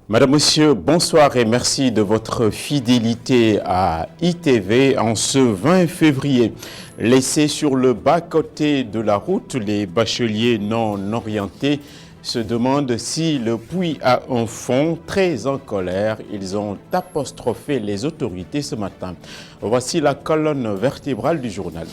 Madame, Monsieur, bonsoir et merci de votre fidélité à ITV en ce 20 février. Laissés sur le bas-côté de la route, les bacheliers non orientés se demandent si le puits a un fond. Très en colère, ils ont apostrophé les autorités ce matin. Voici la colonne vertébrale du journal.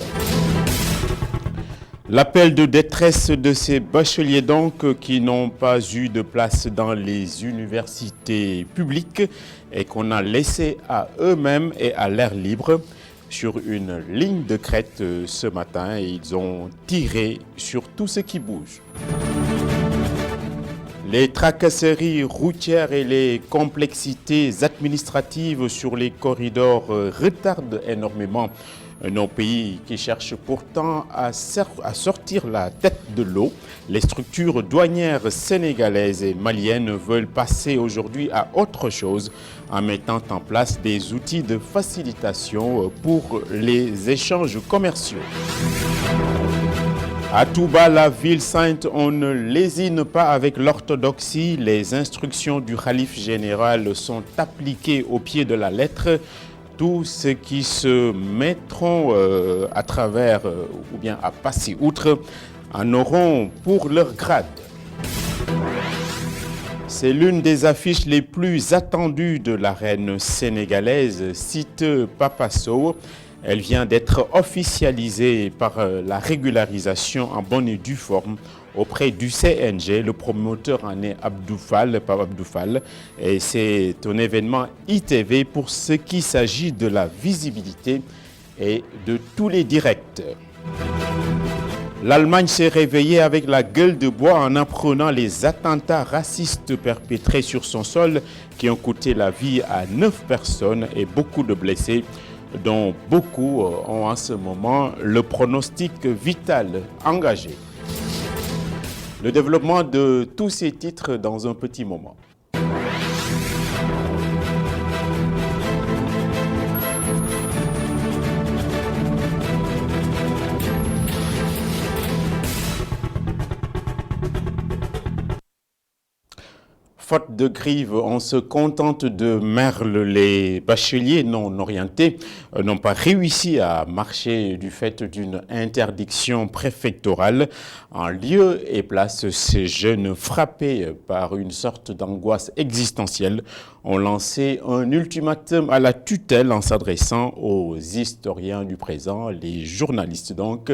L'appel de détresse de ces bacheliers donc qui n'ont pas eu de place dans les universités publiques et qu'on a laissé à eux-mêmes et à l'air libre sur une ligne de crête ce matin et ils ont tiré sur tout ce qui bouge. Les tracasseries routières et les complexités administratives sur les corridors retardent énormément nos pays qui cherchent pourtant à sortir la tête de l'eau. Les structures douanières sénégalaises et maliennes veulent passer aujourd'hui à autre chose en mettant en place des outils de facilitation pour les échanges commerciaux. À Touba, la ville sainte, on ne lésine pas avec l'orthodoxie. Les instructions du khalife général sont appliquées au pied de la lettre. Tous ceux qui se mettront à travers ou bien à passer outre en auront pour leur grade. C'est l'une des affiches les plus attendues de la reine sénégalaise, cite Papa Sow. Elle vient d'être officialisée par la régularisation en bonne et due forme auprès du CNG. Le promoteur en est Pape Abdou Fall. Et c'est un événement ITV pour ce qui s'agit de la visibilité et de tous les directs. L'Allemagne s'est réveillée avec la gueule de bois en apprenant les attentats racistes perpétrés sur son sol qui ont coûté la vie à 9 personnes et beaucoup de blessés, dont beaucoup ont en ce moment le pronostic vital engagé. Le développement de tous ces titres dans un petit moment. Faute de grives, on se contente de merle. Les bacheliers non orientés n'ont pas réussi à marcher du fait d'une interdiction préfectorale. En lieu et place, ces jeunes frappés par une sorte d'angoisse existentielle ont lancé un ultimatum à la tutelle en s'adressant aux historiens du présent, les journalistes donc,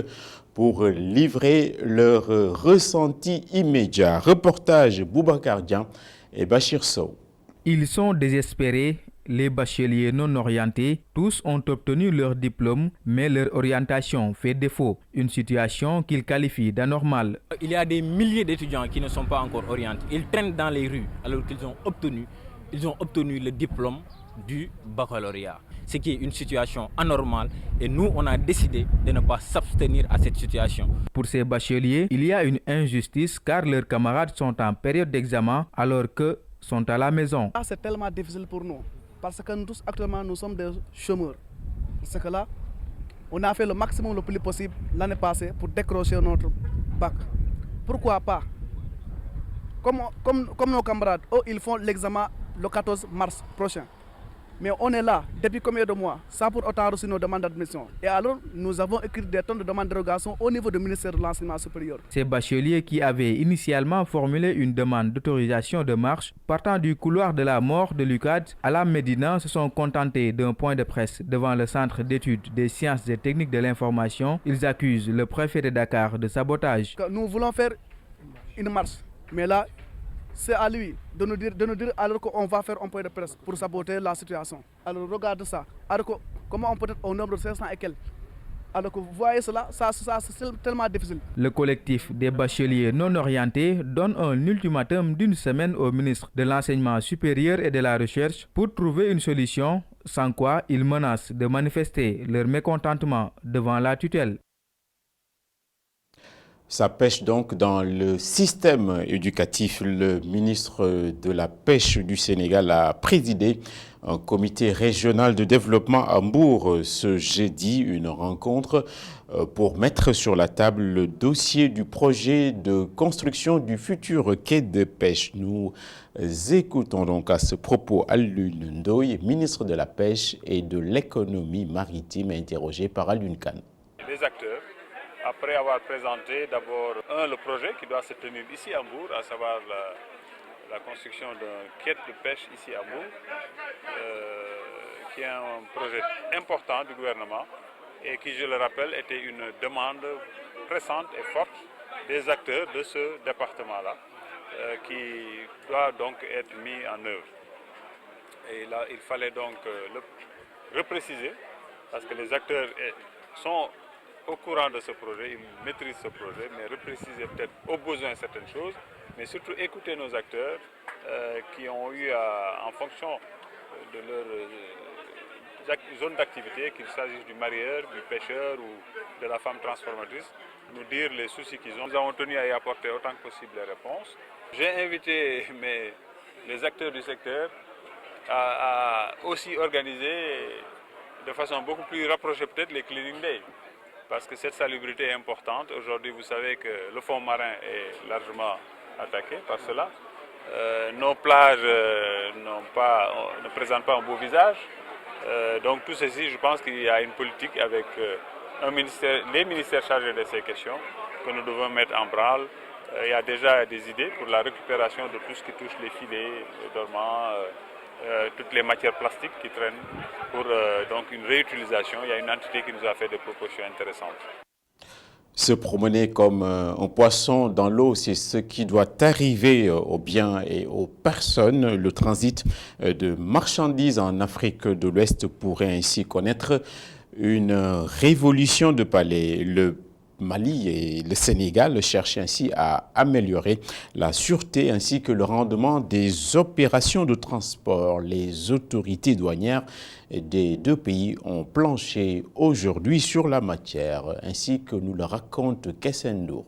pour livrer leur ressenti immédiat. Reportage Boubacar Dian et Bachir Sow. Ils sont désespérés, les bacheliers non orientés. Tous ont obtenu leur diplôme, mais leur orientation fait défaut. Une situation qu'ils qualifient d'anormale. Il y a des milliers d'étudiants qui ne sont pas encore orientés. Ils traînent dans les rues alors qu'ils ont obtenu le diplôme du baccalauréat. Ce qui est une situation anormale et nous, on a décidé de ne pas s'abstenir à cette situation. Pour ces bacheliers, il y a une injustice car leurs camarades sont en période d'examen alors que sont à la maison. C'est tellement difficile pour nous parce que nous tous actuellement nous sommes des chômeurs. Parce que là, on a fait le maximum le plus possible l'année passée pour décrocher notre bac. Pourquoi pas? Comme nos camarades, eux, ils font l'examen le 14 mars prochain. Mais on est là depuis combien de mois sans pour autant reçu nos demandes d'admission. Et alors, nous avons écrit des tonnes de demandes de dérogation au niveau du ministère de l'Enseignement supérieur. Ces bacheliers qui avaient initialement formulé une demande d'autorisation de marche partant du couloir de la mort de l'UCAD à la Médina se sont contentés d'un point de presse devant le Centre d'études des sciences et techniques de l'information. Ils accusent le préfet de Dakar de sabotage. Nous voulons faire une marche, mais là, c'est à lui de nous dire alors qu'on va faire un point de presse pour saboter la situation. Alors regarde ça. Alors comment on peut être au nombre de 500 et quelques. Alors que vous voyez cela, ça c'est tellement difficile. Le collectif des bacheliers non orientés donne un ultimatum d'une semaine au ministre de l'Enseignement supérieur et de la Recherche pour trouver une solution, sans quoi ils menacent de manifester leur mécontentement devant la tutelle. Ça pêche donc dans le système éducatif. Le ministre de la Pêche du Sénégal a présidé un comité régional de développement à Mbour ce jeudi, une rencontre pour mettre sur la table le dossier du projet de construction du futur quai de pêche. Nous écoutons donc à ce propos Alioune Ndoye, ministre de la Pêche et de l'économie maritime, interrogé par Alioune Kane. Les acteurs, après avoir présenté d'abord le projet qui doit se tenir ici à Mbour, à savoir la construction d'un quai de pêche ici à Mbour, qui est un projet important du gouvernement et qui, je le rappelle, était une demande pressante et forte des acteurs de ce département-là, qui doit donc être mis en œuvre. Et là, il fallait donc le repréciser, parce que les acteurs sont au courant de ce projet, ils maîtrisent ce projet, mais repréciser peut-être au besoin certaines choses, mais surtout écouter nos acteurs qui ont eu, en fonction de leur zone d'activité, qu'il s'agisse du marieur, du pêcheur ou de la femme transformatrice, nous dire les soucis qu'ils ont. Nous avons tenu à y apporter autant que possible les réponses. J'ai invité les acteurs du secteur à aussi organiser de façon beaucoup plus rapprochée peut-être les cleaning days. Parce que cette salubrité est importante. Aujourd'hui, vous savez que le fond marin est largement attaqué par cela. Nos plages ne présentent pas un beau visage. Donc tout ceci, je pense qu'il y a une politique avec les ministères chargés de ces questions que nous devons mettre en branle. Il y a déjà des idées pour la récupération de tout ce qui touche les filets, les dormants, toutes les matières plastiques qui traînent pour donc une réutilisation. Il y a une entité qui nous a fait des propositions intéressantes. Se promener comme un poisson dans l'eau, c'est ce qui doit arriver aux biens et aux personnes. Le transit de marchandises en Afrique de l'Ouest pourrait ainsi connaître une révolution de palais. Le Mali et le Sénégal cherchent ainsi à améliorer la sûreté ainsi que le rendement des opérations de transport. Les autorités douanières des deux pays ont planché aujourd'hui sur la matière, ainsi que nous le raconte Kessendour.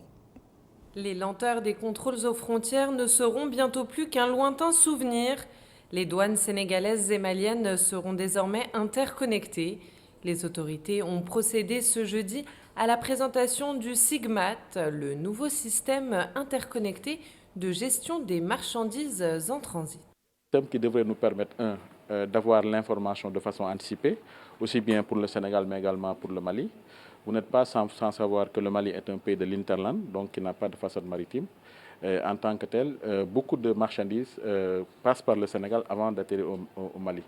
Les lenteurs des contrôles aux frontières ne seront bientôt plus qu'un lointain souvenir. Les douanes sénégalaises et maliennes seront désormais interconnectées. Les autorités ont procédé ce jeudi à la présentation du SIGMAT, le nouveau système interconnecté de gestion des marchandises en transit. Système qui devrait nous permettre, d'avoir l'information de façon anticipée, aussi bien pour le Sénégal mais également pour le Mali. Vous n'êtes pas sans savoir que le Mali est un pays de l'Interland, donc qui n'a pas de façade maritime. En tant que tel, beaucoup de marchandises passent par le Sénégal avant d'atterrir au Mali.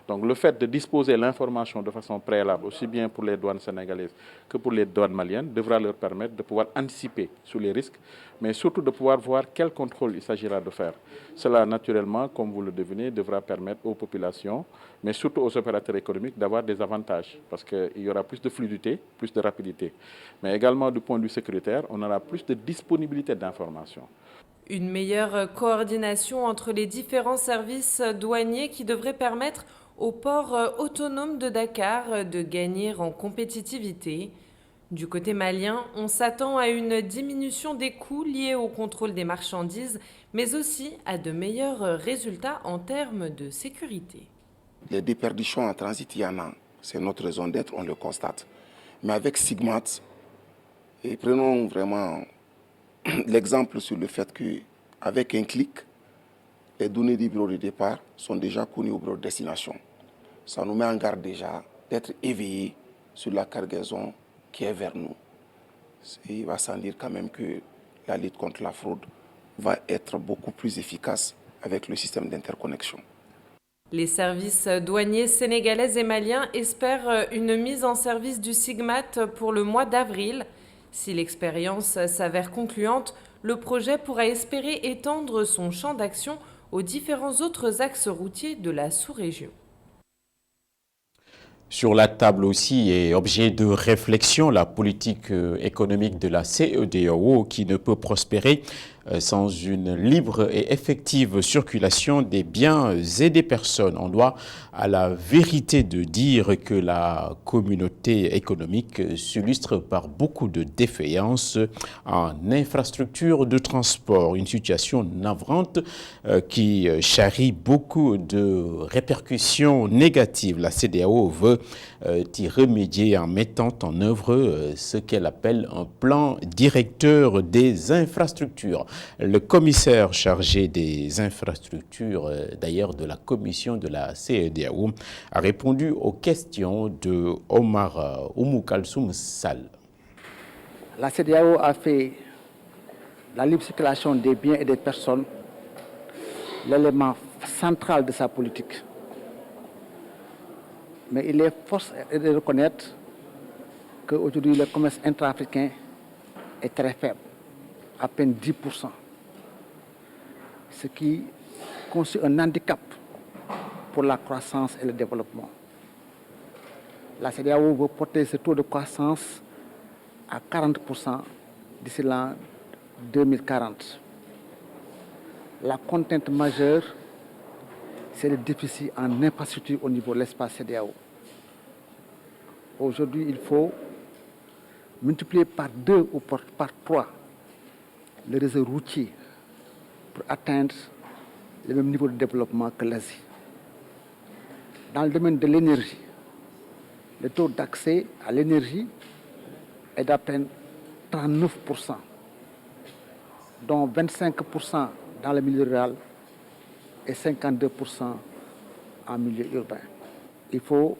Donc le fait de disposer l'information de façon préalable, aussi bien pour les douanes sénégalaises que pour les douanes maliennes, devra leur permettre de pouvoir anticiper sur les risques, mais surtout de pouvoir voir quel contrôle il s'agira de faire. Cela, naturellement, comme vous le devinez, devra permettre aux populations, mais surtout aux opérateurs économiques, d'avoir des avantages, parce qu'il y aura plus de fluidité, plus de rapidité. Mais également, du point de vue sécuritaire, on aura plus de disponibilité d'informations. Une meilleure coordination entre les différents services douaniers qui devrait permettre au port autonome de Dakar de gagner en compétitivité. Du côté malien, on s'attend à une diminution des coûts liés au contrôle des marchandises, mais aussi à de meilleurs résultats en termes de sécurité. Les déperditions en transit, il y en a. C'est notre raison d'être, on le constate. Mais avec SIGMAT, et prenons vraiment l'exemple sur le fait qu'avec un clic, les données du bureau de départ sont déjà connues au bureau de destination. Ça nous met en garde déjà d'être éveillés sur la cargaison qui est vers nous. Il va sans dire quand même que la lutte contre la fraude va être beaucoup plus efficace avec le système d'interconnexion. Les services douaniers sénégalais et maliens espèrent une mise en service du SIGMAT pour le mois d'avril. Si l'expérience s'avère concluante, le projet pourra espérer étendre son champ d'action aux différents autres axes routiers de la sous-région. Sur la table aussi est objet de réflexion la politique économique de la CEDEAO qui ne peut prospérer Sans une libre et effective circulation des biens et des personnes, on doit à la vérité de dire que la communauté économique s'illustre par beaucoup de défaillances en infrastructures de transport. Une situation navrante qui charrie beaucoup de répercussions négatives. La CEDEAO veut y remédier en mettant en œuvre ce qu'elle appelle un plan directeur des infrastructures. Le commissaire chargé des infrastructures, d'ailleurs de la commission de la CEDEAO, a répondu aux questions de Omar Oumou Kalsoum Sall. La CEDEAO a fait la libre circulation des biens et des personnes l'élément central de sa politique. Mais il est force de reconnaître qu'aujourd'hui le commerce intra-africain est très faible, à peine 10%, ce qui constitue un handicap pour la croissance et le développement. La CEDEAO veut porter ce taux de croissance à 40% d'ici l'an 2040. La contrainte majeure, c'est le déficit en infrastructure au niveau de l'espace CEDEAO. Aujourd'hui, il faut multiplier par 2 ou par 3 le réseau routier pour atteindre le même niveau de développement que l'Asie. Dans le domaine de l'énergie, le taux d'accès à l'énergie est d'à peine 39%, dont 25% dans le milieu rural et 52% en milieu urbain. Il faut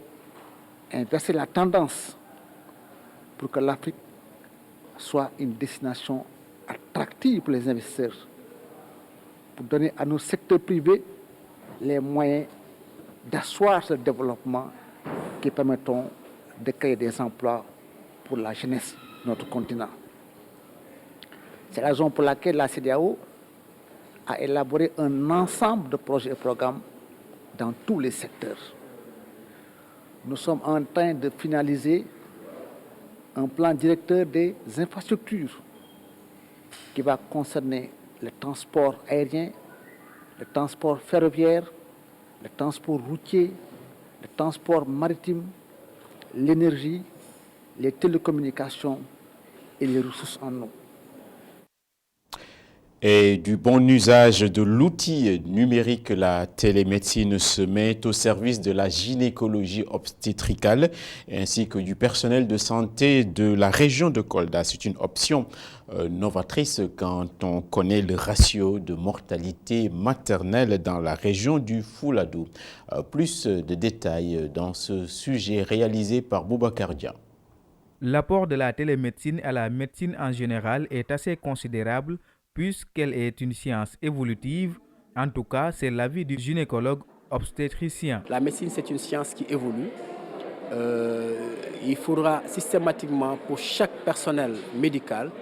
inverser la tendance pour que l'Afrique soit une destination attractive pour les investisseurs, pour donner à nos secteurs privés les moyens d'asseoir ce développement qui permettront de créer des emplois pour la jeunesse de notre continent. C'est la raison pour laquelle la CEDEAO a élaboré un ensemble de projets et programmes dans tous les secteurs. Nous sommes en train de finaliser un plan directeur des infrastructures qui va concerner le transport aérien, le transport ferroviaire, le transport routier, le transport maritime, l'énergie, les télécommunications et les ressources en eau. Et du bon usage de l'outil numérique, la télémédecine se met au service de la gynécologie obstétricale ainsi que du personnel de santé de la région de Kolda. C'est une option novatrice quand on connaît le ratio de mortalité maternelle dans la région du Fouladou. Plus de détails dans ce sujet réalisé par Boubacar Dia. L'apport de la télémédecine à la médecine en général est assez considérable puisqu'elle est une science évolutive. En tout cas, c'est l'avis du gynécologue obstétricien. La médecine, c'est une science qui évolue. Il faudra systématiquement, pour chaque personnel médical,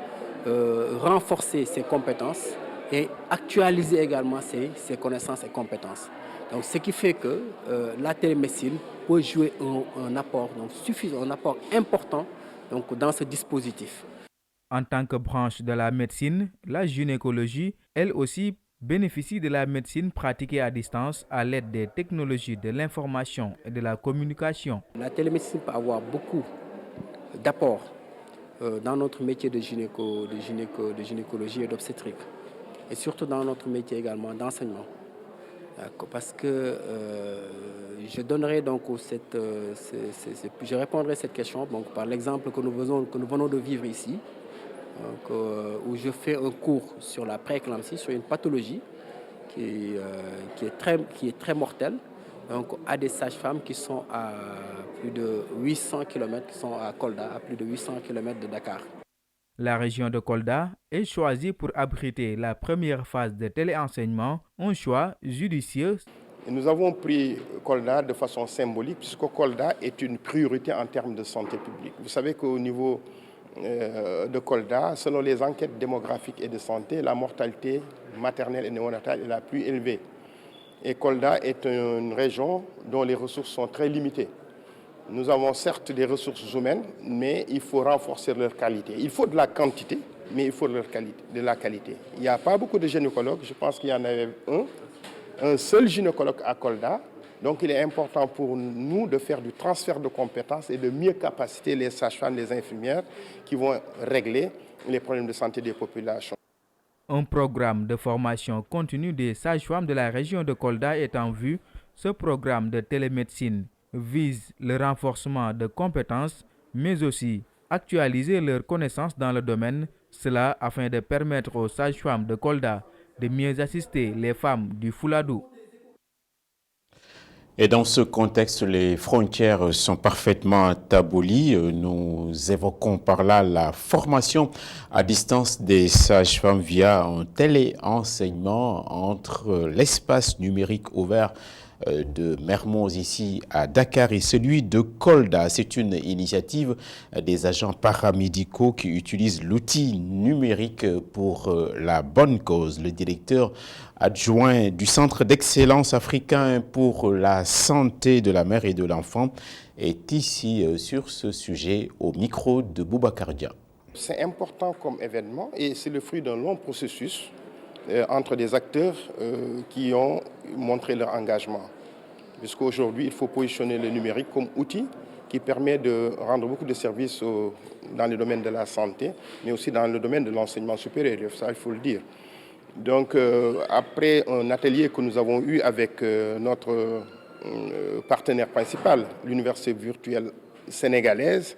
renforcer ses compétences et actualiser également ses connaissances et compétences. Donc, ce qui fait que la télémédecine peut jouer un apport suffisant, un apport important dans ce dispositif. En tant que branche de la médecine, la gynécologie, elle aussi, bénéficie de la médecine pratiquée à distance à l'aide des technologies de l'information et de la communication. La télémédecine peut avoir beaucoup d'apports dans notre métier de gynécologie et d'obstétrique, et surtout dans notre métier également d'enseignement. Parce que je donnerai je répondrai à cette question par l'exemple que nous venons de vivre ici. Où je fais un cours sur la prééclampsie, sur une pathologie qui est très mortelle, à des sages-femmes qui sont à plus de 800 km, qui sont à Kolda, à plus de 800 km de Dakar. La région de Kolda est choisie pour abriter la première phase de téléenseignement, un choix judicieux. Nous avons pris Kolda de façon symbolique puisque Kolda est une priorité en termes de santé publique. Vous savez qu'au niveau de Kolda, selon les enquêtes démographiques et de santé, la mortalité maternelle et néonatale est la plus élevée. Et Kolda est une région dont les ressources sont très limitées. Nous avons certes des ressources humaines, mais il faut renforcer leur qualité. Il faut de la quantité, mais il faut de la qualité. Il n'y a pas beaucoup de gynécologues, je pense qu'il y en avait un seul gynécologue à Kolda. Donc il est important pour nous de faire du transfert de compétences et de mieux capaciter les sages-femmes, les infirmières qui vont régler les problèmes de santé des populations. Un programme de formation continue des sages-femmes de la région de Kolda est en vue. Ce programme de télémédecine vise le renforcement de compétences, mais aussi actualiser leurs connaissances dans le domaine, cela afin de permettre aux sages-femmes de Kolda de mieux assister les femmes du Fouladou. Et dans ce contexte, les frontières sont parfaitement abolies. Nous évoquons par là la formation à distance des sages-femmes via un téléenseignement entre l'espace numérique ouvert de Mermoz ici à Dakar et celui de Kolda. C'est une initiative des agents paramédicaux qui utilisent l'outil numérique pour la bonne cause. Le directeur adjoint du Centre d'excellence africain pour la santé de la mère et de l'enfant est ici sur ce sujet au micro de Boubacar Dia. C'est important comme événement et c'est le fruit d'un long processus entre des acteurs qui ont montré leur engagement. Puisqu'aujourd'hui, il faut positionner le numérique comme outil qui permet de rendre beaucoup de services dans le domaine de la santé, mais aussi dans le domaine de l'enseignement supérieur, ça il faut le dire. Donc après un atelier que nous avons eu avec notre partenaire principal, l'Université virtuelle sénégalaise,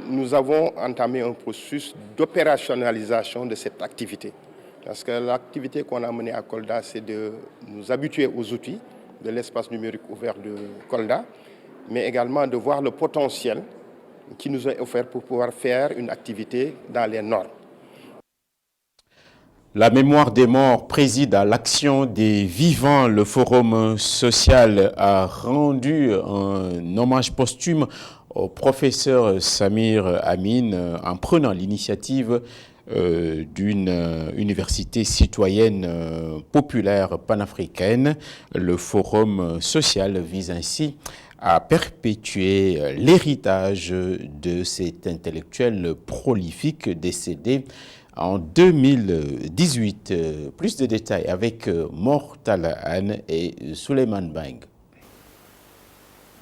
nous avons entamé un processus d'opérationnalisation de cette activité. Parce que l'activité qu'on a menée à Kolda, c'est de nous habituer aux outils de l'espace numérique ouvert de Kolda, mais également de voir le potentiel qui nous est offert pour pouvoir faire une activité dans les normes. La mémoire des morts préside à l'action des vivants. Le Forum social a rendu un hommage posthume au professeur Samir Amin en prenant l'initiative d'une université citoyenne populaire panafricaine. Le Forum social vise ainsi à perpétuer l'héritage de cet intellectuel prolifique décédé en 2018. Plus de détails avec Mortal Anne et Suleiman Bang.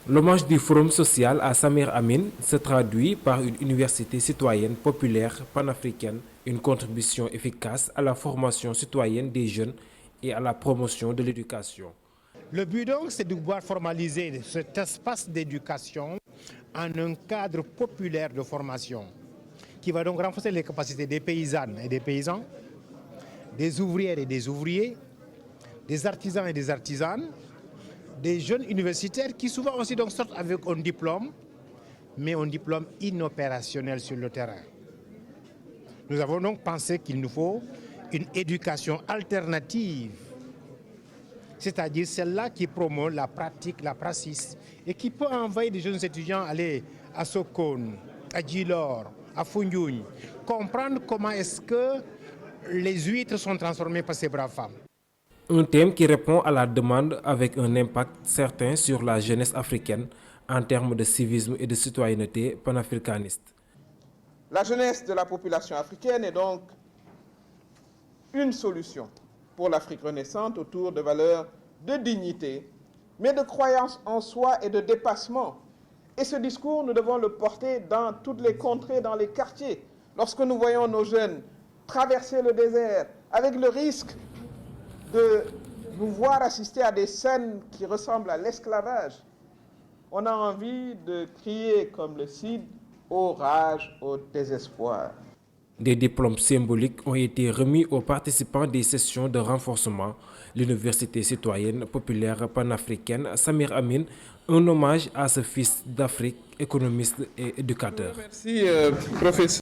L'hommage du Forum social à Samir Amin se traduit par une université citoyenne populaire panafricaine, une contribution efficace à la formation citoyenne des jeunes et à la promotion de l'éducation. Le but donc, c'est de pouvoir formaliser cet espace d'éducation en un cadre populaire de formation qui va donc renforcer les capacités des paysannes et des paysans, des ouvrières et des ouvriers, des artisans et des artisanes, des jeunes universitaires qui souvent aussi donc sortent avec un diplôme, mais un diplôme inopérationnel sur le terrain. Nous avons donc pensé qu'il nous faut une éducation alternative, c'est-à-dire celle-là qui promeut la pratique, la praxis, et qui peut envoyer des jeunes étudiants aller à Sokone, à Djilor, à Foundiougne, comprendre comment est-ce que les huîtres sont transformées par ces braves femmes. Un thème qui répond à la demande avec un impact certain sur la jeunesse africaine en termes de civisme et de citoyenneté panafricaniste. La jeunesse de la population africaine est donc une solution pour l'Afrique renaissante autour de valeurs de dignité, mais de croyance en soi et de dépassement. Et ce discours, nous devons le porter dans toutes les contrées, dans les quartiers. Lorsque nous voyons nos jeunes traverser le désert avec le risque de nous voir assister à des scènes qui ressemblent à l'esclavage, on a envie de crier comme le Cid, au rage, au désespoir. Des diplômes symboliques ont été remis aux participants des sessions de renforcement. L'Université citoyenne populaire panafricaine Samir Amin, un hommage à ce fils d'Afrique, économiste et éducateur. Merci, professeur.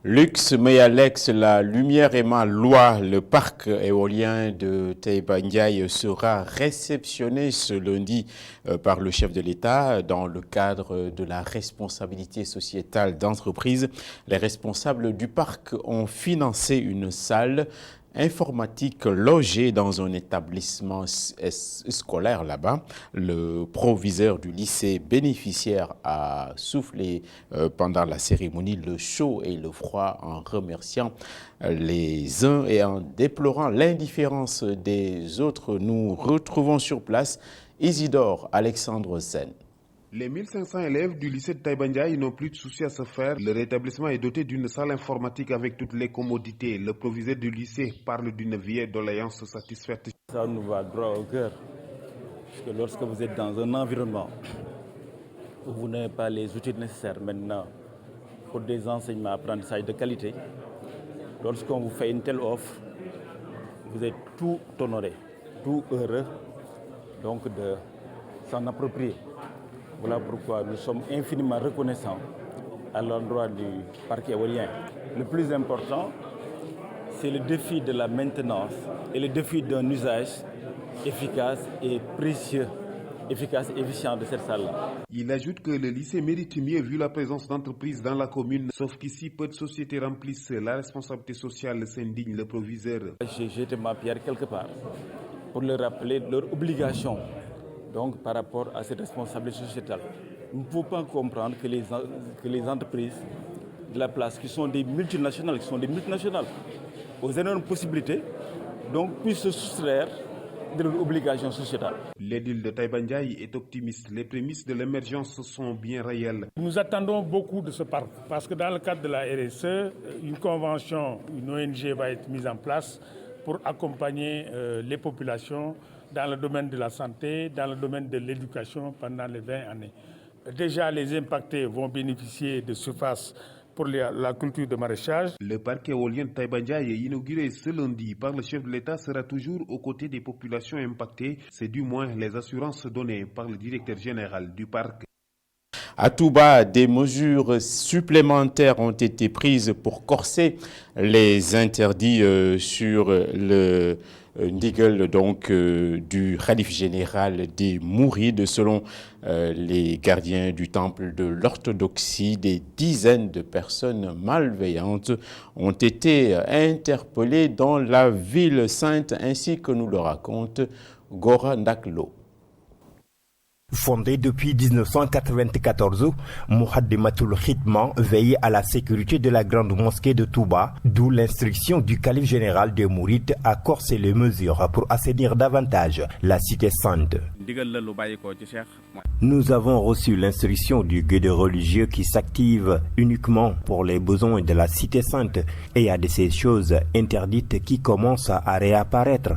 Lux Mayalex, la lumière est ma loi. Le parc éolien de Taïba Ndiaye sera réceptionné ce lundi par le chef de l'État dans le cadre de la responsabilité sociétale d'entreprise. Les responsables du parc ont financé une salle informatique logé dans un établissement scolaire là-bas. Le proviseur du lycée bénéficiaire a soufflé pendant la cérémonie le chaud et le froid en remerciant les uns et en déplorant l'indifférence des autres. Nous retrouvons sur place Isidore Alexandre Sen. Les 1500 élèves du lycée de Taïba Ndiaye n'ont plus de soucis à se faire. Leur établissement est doté d'une salle informatique avec toutes les commodités. Le proviseur du lycée parle d'une vieille doléance satisfaite. Ça nous va droit au cœur. Parce que lorsque vous êtes dans un environnement où vous n'avez pas les outils nécessaires maintenant pour des enseignements apprentissages de qualité, lorsqu'on vous fait une telle offre, vous êtes tout honoré, tout heureux donc de s'en approprier. Voilà pourquoi nous sommes infiniment reconnaissants à l'endroit du parc éolien. Le plus important, c'est le défi de la maintenance et le défi d'un usage efficace et précieux, efficace et efficient de cette salle-là. Il ajoute que le lycée mérite mieux vu la présence d'entreprises dans la commune, sauf qu'ici, peu de sociétés remplissent la responsabilité sociale, s'indigne le proviseur. J'ai jeté ma pierre quelque part pour leur rappeler leur obligation. Donc, par rapport à cette responsabilité sociétale, nous ne pouvons pas comprendre que les entreprises de la place, qui sont des multinationales, aux énormes possibilités, donc puissent se soustraire de leurs obligations sociétales. L'édile de Taïba Ndiaye est optimiste. Les prémices de l'émergence sont bien réelles. Nous attendons beaucoup de ce parc parce que dans le cadre de la RSE, une convention, une ONG va être mise en place pour accompagner les populations dans le domaine de la santé, dans le domaine de l'éducation pendant les 20 années. Déjà, les impactés vont bénéficier de surfaces pour la culture de maraîchage. Le parc éolien de Taïba Ndiaye, inauguré ce lundi par le chef de l'État, sera toujours aux côtés des populations impactées. C'est du moins les assurances données par le directeur général du parc. À Touba, des mesures supplémentaires ont été prises pour corser les interdits sur le ndigal donc du khalife général des Mourides. Selon les gardiens du temple de l'orthodoxie, des dizaines de personnes malveillantes ont été interpellées dans la ville sainte, ainsi que nous le raconte Gora Ndaklo. Fondé depuis 1994, Moukhaddamatoul Khidma veille à la sécurité de la grande mosquée de Touba, d'où l'instruction du calife général des Mourides à corser les mesures pour assainir davantage la cité sainte. Nous avons reçu l'instruction du guide religieux qui s'active uniquement pour les besoins de la cité sainte et il y a de ces choses interdites qui commencent à réapparaître.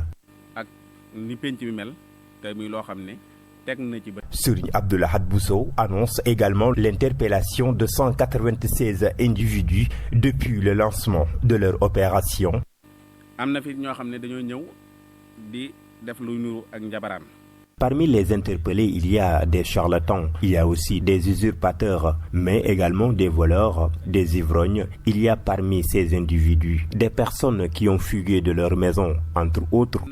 Serigne Abdoulahad Bousso annonce également l'interpellation de 196 individus depuis le lancement de leur opération. Parmi les interpellés, il y a des charlatans, il y a aussi des usurpateurs, mais également des voleurs, des ivrognes. Il y a parmi ces individus des personnes qui ont fugué de leur maison, entre autres.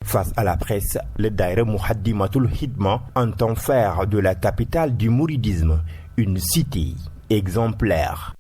Face à la presse, le Daïra Moukhaddamatoul Khidma entend faire de la capitale du mouridisme une cité exemplaire.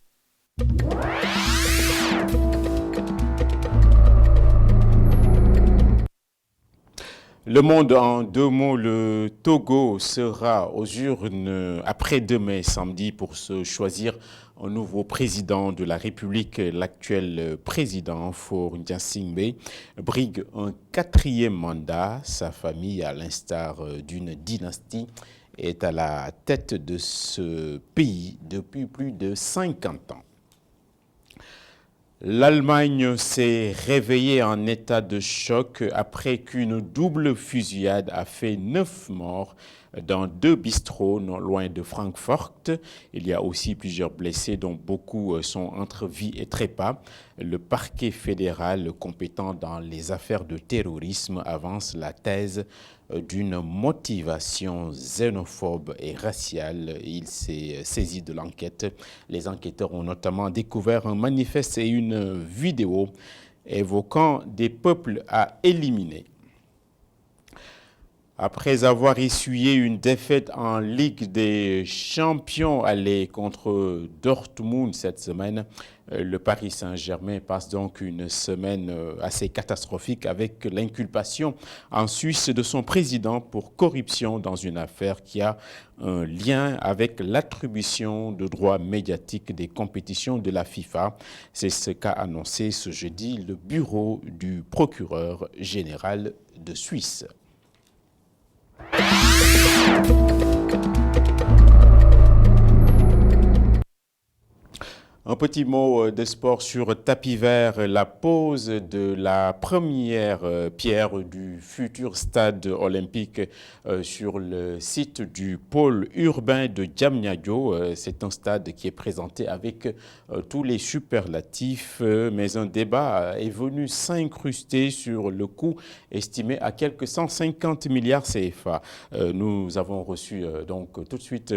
Le Monde en deux mots, le Togo sera aux urnes après-demain samedi pour se choisir un nouveau président de la République. L'actuel président, Faure Gnassingbé, brigue un 4e mandat. Sa famille, à l'instar d'une dynastie, est à la tête de ce pays depuis plus de 50 ans. L'Allemagne s'est réveillée en état de choc après qu'une double fusillade a fait 9 morts dans 2 bistrots non loin de Francfort. Il y a aussi plusieurs blessés dont beaucoup sont entre vie et trépas. Le parquet fédéral compétent dans les affaires de terrorisme avance la thèse d'une motivation xénophobe et raciale. Il s'est saisi de l'enquête. Les enquêteurs ont notamment découvert un manifeste et une vidéo évoquant des peuples à éliminer. Après avoir essuyé une défaite en Ligue des Champions aller contre Dortmund cette semaine, le Paris Saint-Germain passe donc une semaine assez catastrophique avec l'inculpation en Suisse de son président pour corruption dans une affaire qui a un lien avec l'attribution de droits médiatiques des compétitions de la FIFA. C'est ce qu'a annoncé ce jeudi le bureau du procureur général de Suisse. Un petit mot de sport sur tapis vert, la pose de la première pierre du futur stade olympique sur le site du pôle urbain de Diamniadio. C'est un stade qui est présenté avec tous les superlatifs, mais un débat est venu s'incruster sur le coût estimé à quelques 150 milliards CFA. Nous avons reçu donc tout de suite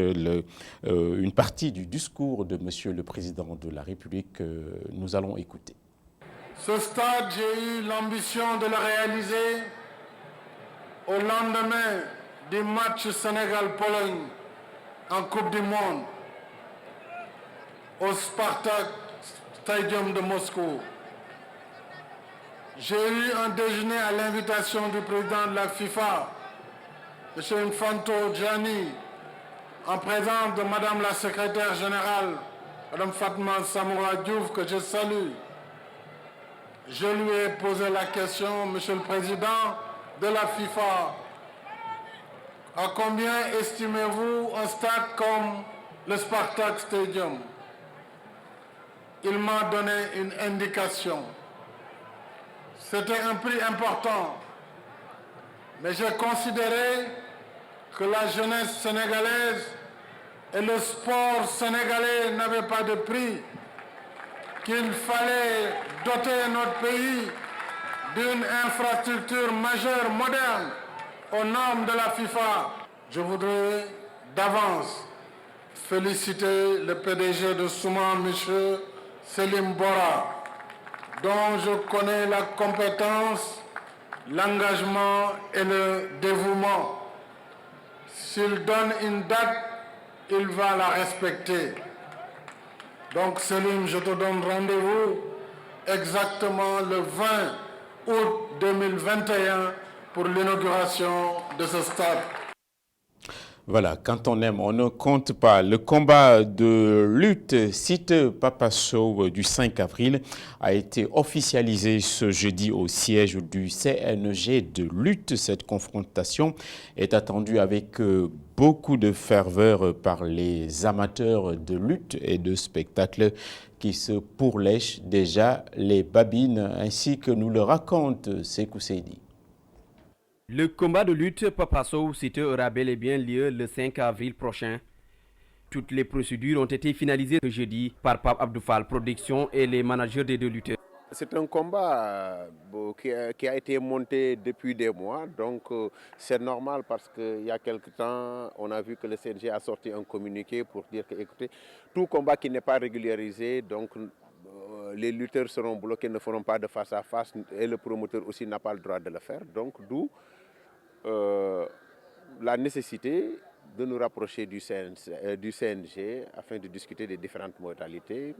une partie du discours de Monsieur le Président de la République, nous allons écouter. Ce stade, j'ai eu l'ambition de le réaliser au lendemain du match Sénégal-Pologne en Coupe du Monde au Spartak Stadium de Moscou. J'ai eu un déjeuner à l'invitation du président de la FIFA, M. Infanto Gianni, en présence de Madame la secrétaire générale, Madame Fatma Samoura Diouf, que je salue. Je lui ai posé la question, Monsieur le Président de la FIFA, à combien estimez-vous un stade comme le Spartak Stadium? Il m'a donné une indication. C'était un prix important, mais j'ai considéré que la jeunesse sénégalaise et le sport sénégalais n'avaient pas de prix, qu'il fallait doter notre pays d'une infrastructure majeure, moderne, aux normes de la FIFA. Je voudrais d'avance féliciter le PDG de Souma, M. Selim Bora, dont je connais la compétence, l'engagement et le dévouement. S'il donne une date, il va la respecter. Donc Selim, je te donne rendez-vous exactement le 20 août 2021 pour l'inauguration de ce stade. Voilà, quand on aime, on ne compte pas. Le combat de lutte site Papa Sow du 5 avril a été officialisé ce jeudi au siège du CNG de lutte. Cette confrontation est attendue avec beaucoup de ferveur par les amateurs de lutte et de spectacle qui se pourlèchent déjà les babines, ainsi que nous le raconte Sekou Seydi. Le combat de lutte Papa Sow Siteu aura bel et bien lieu le 5 avril prochain. Toutes les procédures ont été finalisées ce jeudi par Pape Abdoufal Production et les managers des deux lutteurs. C'est un combat qui a été monté depuis des mois, donc c'est normal parce qu'il y a quelque temps, on a vu que le CNG a sorti un communiqué pour dire que, écoutez, tout combat qui n'est pas régularisé, donc les lutteurs seront bloqués, ne feront pas de face à face et le promoteur aussi n'a pas le droit de le faire. Donc d'où la nécessité de nous rapprocher du CNG afin de discuter des différentes modalités.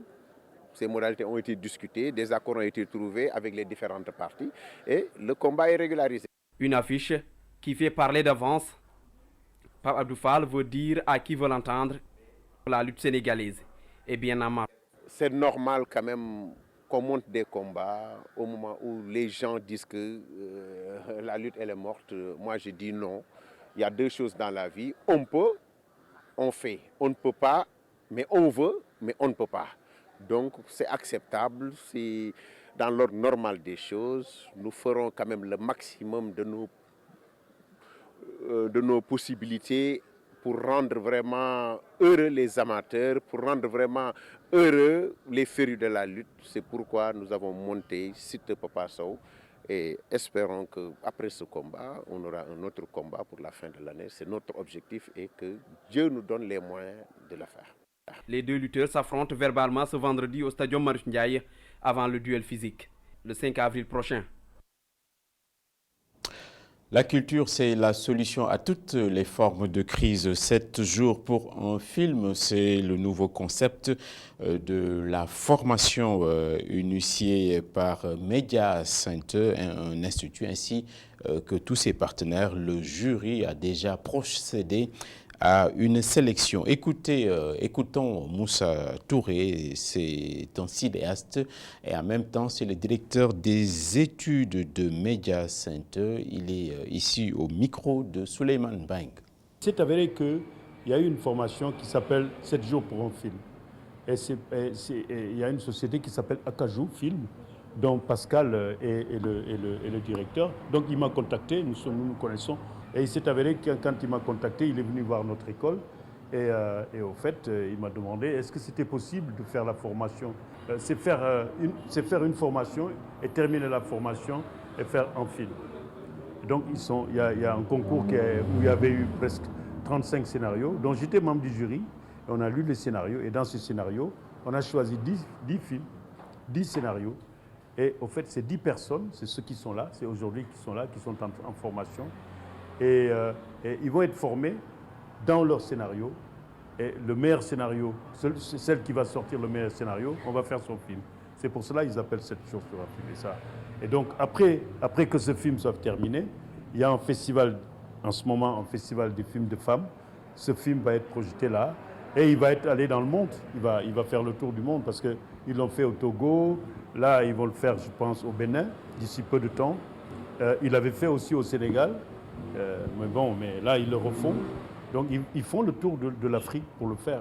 Ces modalités ont été discutées, des accords ont été trouvés avec les différentes parties et le combat est régularisé. Une affiche qui fait parler d'avance. Pape Abdoufal veut dire à qui veut l'entendre la lutte sénégalaise est bien en marche. C'est normal quand même qu'on monte des combats au moment où les gens disent que la lutte elle est morte. Moi je dis non. Il y a deux choses dans la vie. On peut, on fait. On ne peut pas, mais on veut, mais on ne peut pas. Donc c'est acceptable, c'est dans l'ordre normal des choses. Nous ferons quand même le maximum de nos possibilités pour rendre vraiment heureux les amateurs, pour rendre vraiment heureux les férus de la lutte. C'est pourquoi nous avons monté site Papa Sow et espérons qu'après ce combat, on aura un autre combat pour la fin de l'année. C'est notre objectif et que Dieu nous donne les moyens de le faire. Les deux lutteurs s'affrontent verbalement ce vendredi au Stadium Marius Ndiaye avant le duel physique, le 5 avril prochain. La culture, c'est la solution à toutes les formes de crise. 7 jours pour un film, c'est le nouveau concept de la formation initiée par Media Center, un institut ainsi que tous ses partenaires. Le jury a déjà procédé à une sélection. Écoutons Moussa Touré, c'est un cinéaste et en même temps c'est le directeur des études de Media Center. Il est ici au micro de Souleymane Bang. C'est avéré qu'il y a eu une formation qui s'appelle 7 jours pour un film. Il y a une société qui s'appelle Akajou Film, dont Pascal est le directeur. Donc il m'a contacté, nous nous connaissons. Et il s'est avéré que quand il m'a contacté, il est venu voir notre école. Et au fait, il m'a demandé est-ce que c'était possible de faire la formation. C'est faire une formation et terminer la formation et faire un film. Donc il y a un concours où il y avait eu presque 35 scénarios, dont j'étais membre du jury. Et on a lu les scénarios. Et dans ces scénarios, on a choisi 10 films, 10 scénarios. Et au fait, ces 10 personnes, c'est ceux qui sont là, c'est aujourd'hui qui sont là, qui sont en formation. Et ils vont être formés dans leur scénario. Et le meilleur scénario, celle qui va sortir le meilleur scénario, on va faire son film. C'est pour cela qu'ils appellent 7 jours pour un film. Et ça. Et donc, après que ce film soit terminé, il y a un festival, en ce moment, un festival des films de femmes. Ce film va être projeté là. Et il va aller dans le monde. Il va faire le tour du monde parce qu'ils l'ont fait au Togo. Là, ils vont le faire, je pense, au Bénin, d'ici peu de temps. Ils l'avaient fait aussi au Sénégal. Mais là, ils le refont. Donc, ils font le tour de l'Afrique pour le faire.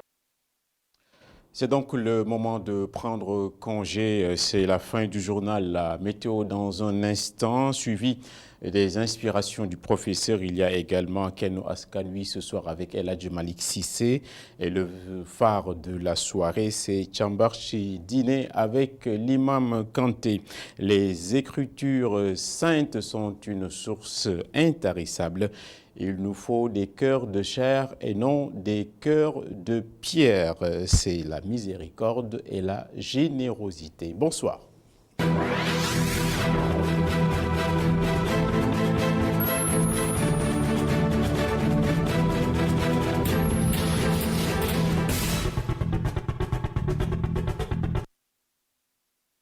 C'est donc le moment de prendre congé. C'est la fin du journal. La météo dans un instant, suivi des inspirations du professeur. Il y a également Keno Askanoui ce soir avec El Hadji Malik Sissé. Et le phare de la soirée, c'est Tchambarchi dîner avec l'imam Kanté. Les écritures saintes sont une source intarissable. Il nous faut des cœurs de chair et non des cœurs de pierre. C'est la miséricorde et la générosité. Bonsoir.